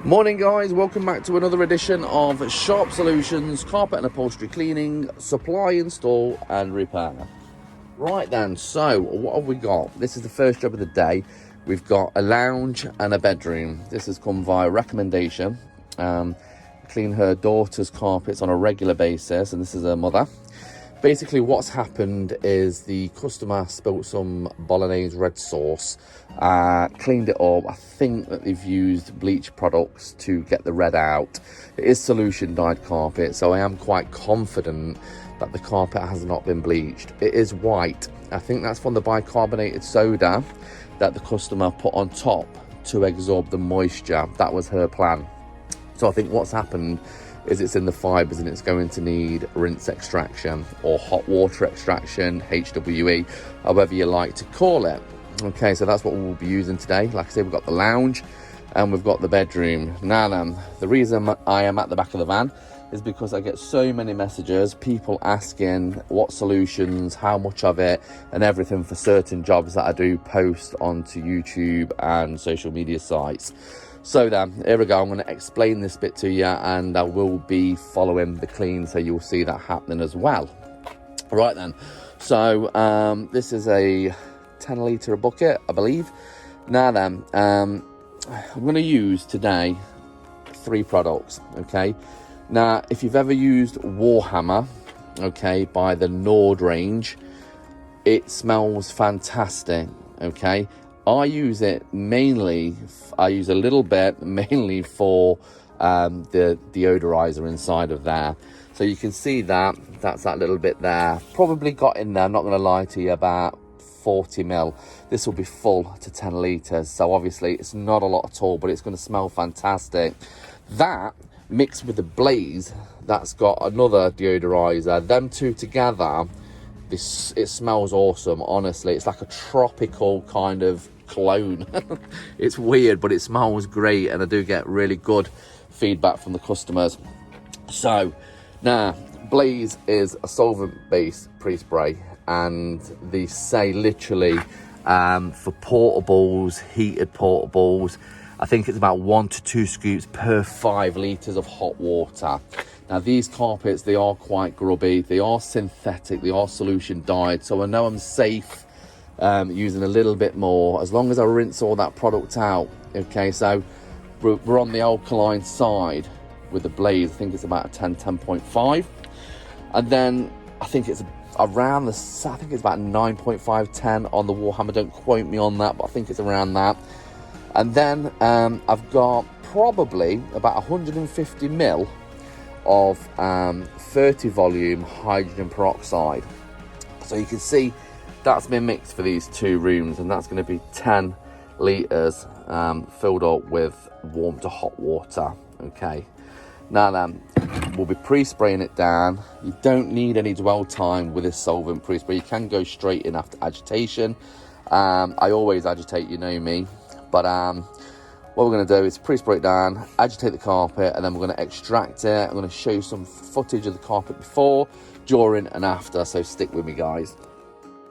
Morning guys, welcome back to another edition of Sharp Solutions Carpet and Upholstery Cleaning, Supply, Install and Repair. Right then, so what have we got? This is the first job of the day. We've got a lounge and a bedroom. This has come via recommendation. Clean her daughter's carpets on a regular basis, and this is her mother. Basically what's happened is the customer spilt some bolognese red sauce, cleaned it up. I think that they've used bleach products to get the red out. It is solution dyed carpet, so I am quite confident that the carpet has not been bleached. It is white. I think that's from the bicarbonated soda that the customer put on top to absorb the moisture. That was her plan. So I think what's happened is it's in the fibres and it's going to need rinse extraction or hot water extraction, HWE, however you like to call it. Okay, so that's what we'll be using today. Like I say, we've got the lounge and we've got the bedroom. Now then, the reason I am at the back of the van is because I get so many messages, people asking what solutions, how much of it, and everything for certain jobs that I do post onto YouTube and social media sites. So then, here we go. I'm going to explain this bit to you, and I will be following the clean, so you'll see that happening as well. Right then, so this is a 10 litre bucket, I believe. Now then, I'm going to use today 3 products, okay? Now, if you've ever used Warhammer, okay, by the Nord range, it smells fantastic, okay? I use it mainly, I use a little bit mainly for the deodorizer inside of there. So you can see that, that's that little bit there. Probably got in there, I'm not going to lie to you, about 40 mil. This will be full to 10 litres. So obviously it's not a lot at all, but it's going to smell fantastic. That mixed with the Blaze, that's got another deodorizer. Them two together, it smells awesome. Honestly, it's like a tropical kind of cologne. It's weird, but it smells great, and I do get really good feedback from the customers. So now, Blaze is a solvent-based pre-spray, and they say literally for portables, heated portables, I think it's about 1 to 2 scoops per 5 litres of hot water. Now these carpets, they are quite grubby, they are synthetic, they are solution dyed, so I know I'm safe using a little bit more, as long as I rinse all that product out. Okay, so we're on the alkaline side with the Blaze. I think it's about a 10.5, and then I think it's around the, I think it's about 9.5, 10 on the Warhammer. Don't quote me on that, but I think it's around that. And then I've got probably about 150 mil of 30 volume hydrogen peroxide. So you can see that's been mixed for these 2 rooms, and that's going to be 10 litres filled up with warm to hot water. Okay, now then, we'll be pre-spraying it down. You don't need any dwell time with this solvent pre-spray. You can go straight in after agitation. I always agitate, you know me. But what we're going to do is pre-spray it down, agitate the carpet, and then we're going to extract it. I'm going to show you some footage of the carpet before, during and after, so stick with me guys.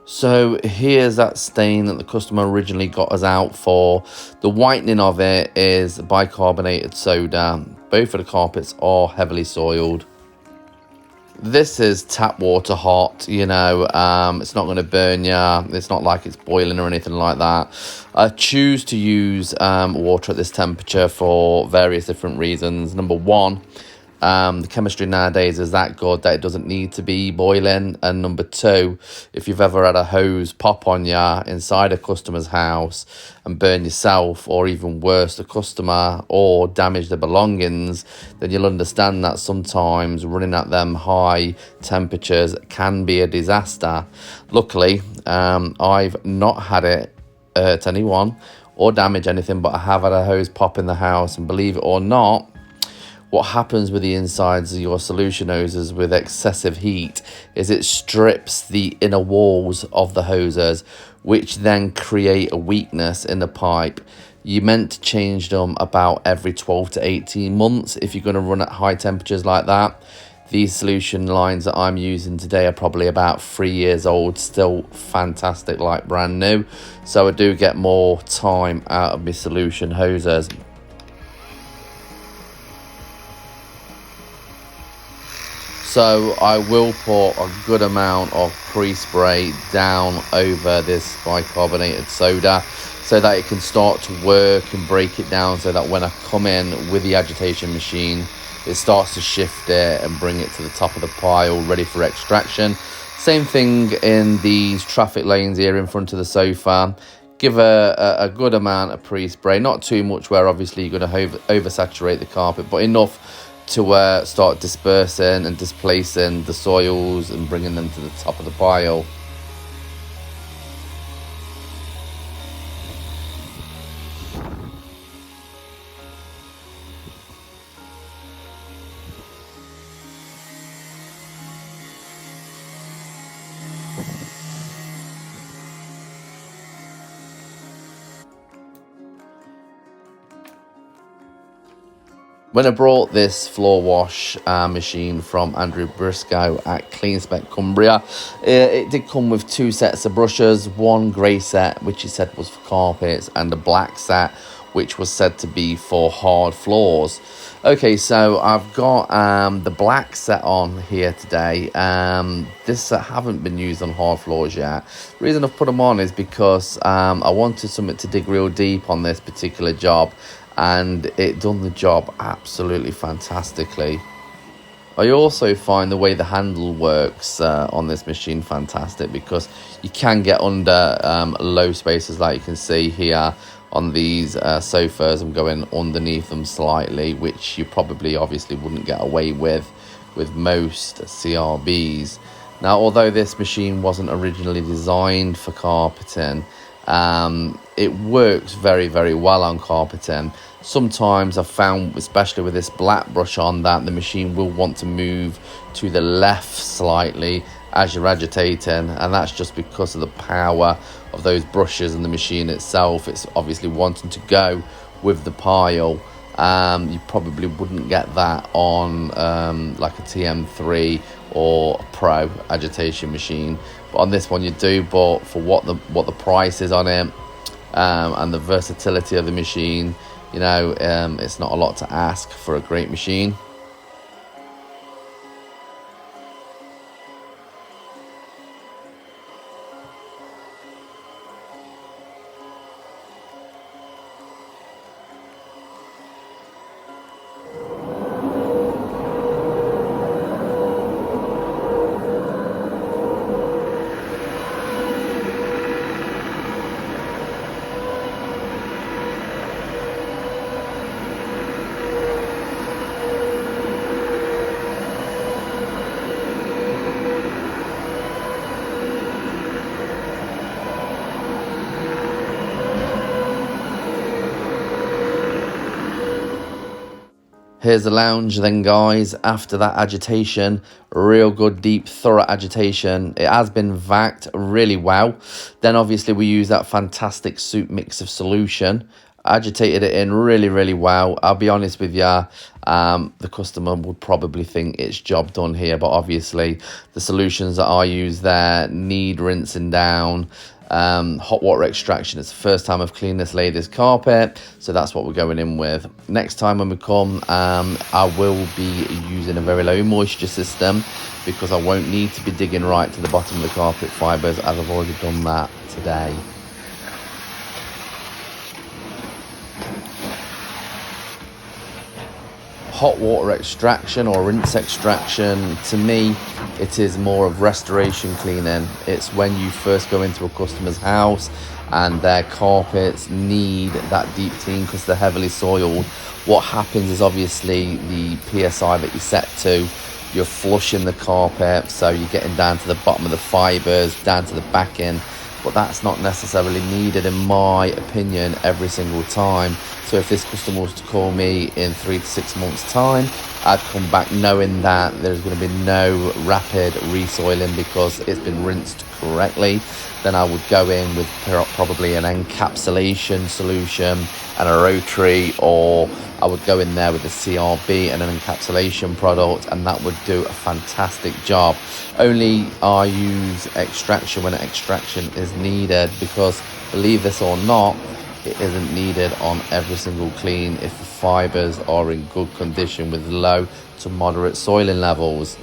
So here's that stain that the customer originally got us out for. The whitening of it is bicarbonated soda. Both of the carpets are heavily soiled. This is tap water hot, you know, it's not going to burn you. It's not like it's boiling or anything like that. I choose to use water at this temperature for various different reasons. Number one, the chemistry nowadays is that good that it doesn't need to be boiling. And number two, if you've ever had a hose pop on you inside a customer's house and burn yourself, or even worse, the customer, or damage the belongings, then you'll understand that sometimes running at them high temperatures can be a disaster. Luckily, I've not had it hurt anyone or damage anything, but I have had a hose pop in the house, and believe it or not, what happens with the insides of your solution hoses with excessive heat is it strips the inner walls of the hoses, which then create a weakness in the pipe. You're meant to change them about every 12 to 18 months if you're going to run at high temperatures like that. These solution lines that I'm using today are probably about 3 years old, still fantastic, like brand new. So I do get more time out of my solution hoses. So I will put a good amount of pre-spray down over this bicarbonated soda so that it can start to work and break it down, so that when I come in with the agitation machine, it starts to shift it and bring it to the top of the pile ready for extraction. Same thing in these traffic lanes here in front of the sofa. Give a good amount of pre-spray, not too much where obviously you're going to oversaturate the carpet, but enough to start dispersing and displacing the soils and bringing them to the top of the pile. When I brought this floor wash machine from Andrew Briscoe at Clean Spec Cumbria, it did come with 2 sets of brushes, one grey set which he said was for carpets, and a black set which was said to be for hard floors. Okay, so I've got the black set on here today. This set haven't been used on hard floors yet. The reason I've put them on is because I wanted something to dig real deep on this particular job, and it done the job absolutely fantastically. I also find the way the handle works on this machine fantastic, because you can get under low spaces like you can see here on these sofas. I'm going underneath them slightly, which you probably obviously wouldn't get away with most CRBs. Now, although this machine wasn't originally designed for carpeting, it works very, very well on carpeting. Sometimes I've found, especially with this black brush on, that the machine will want to move to the left slightly as you're agitating, and that's just because of the power of those brushes and the machine itself. It's obviously wanting to go with the pile. You probably wouldn't get that on like a TM3 or a Pro agitation machine, but on this one you do. But for what the price is on it and the versatility of the machine, you know, it's not a lot to ask for a great machine. Here's the lounge then, guys, after that agitation. Real good, deep, thorough agitation. It has been vacuumed really well. Then obviously we use that fantastic soup mix of solution. Agitated it in really, really well. I'll be honest with you, the customer would probably think it's job done here, but obviously the solutions that I use there need rinsing down. Hot water extraction. It's the first time I've cleaned this lady's carpet, so that's what we're going in with. Next time when we come, I will be using a very low moisture system, because I won't need to be digging right to the bottom of the carpet fibres, as I've already done that today. Hot water extraction or rinse extraction, to me, it is more of restoration cleaning. It's when you first go into a customer's house and their carpets need that deep clean because they're heavily soiled. What happens is obviously the PSI that you set to, you're flushing the carpet, so you're getting down to the bottom of the fibres, down to the back end. But that's not necessarily needed, in my opinion, every single time. So if this customer was to call me in 3 to 6 months' time, I'd come back knowing that there's going to be no rapid resoiling because it's been rinsed correctly. Then I would go in with probably an encapsulation solution and a rotary, or I would go in there with a CRB and an encapsulation product, and that would do a fantastic job. Only I use extraction when extraction is needed, because believe this or not, it isn't needed on every single clean if the fibres are in good condition with low to moderate soiling levels.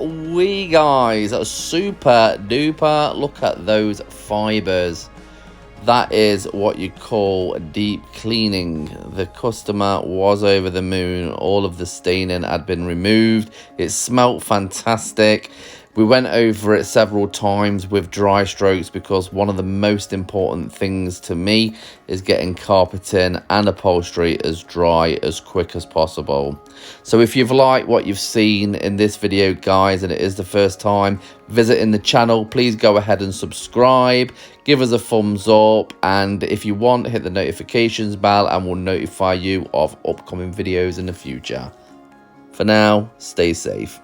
we, guys. Super duper. Look at those fibers. That is what you call deep cleaning. The customer was over the moon. All of the staining had been removed. It smelt fantastic. We went over it several times with dry strokes because one of the most important things to me is getting carpeting and upholstery as dry as quick as possible. So if you've liked what you've seen in this video, guys, and it is the first time visiting the channel, please go ahead and subscribe. Give us a thumbs up, and if you want, hit the notifications bell and we'll notify you of upcoming videos in the future. For now, stay safe.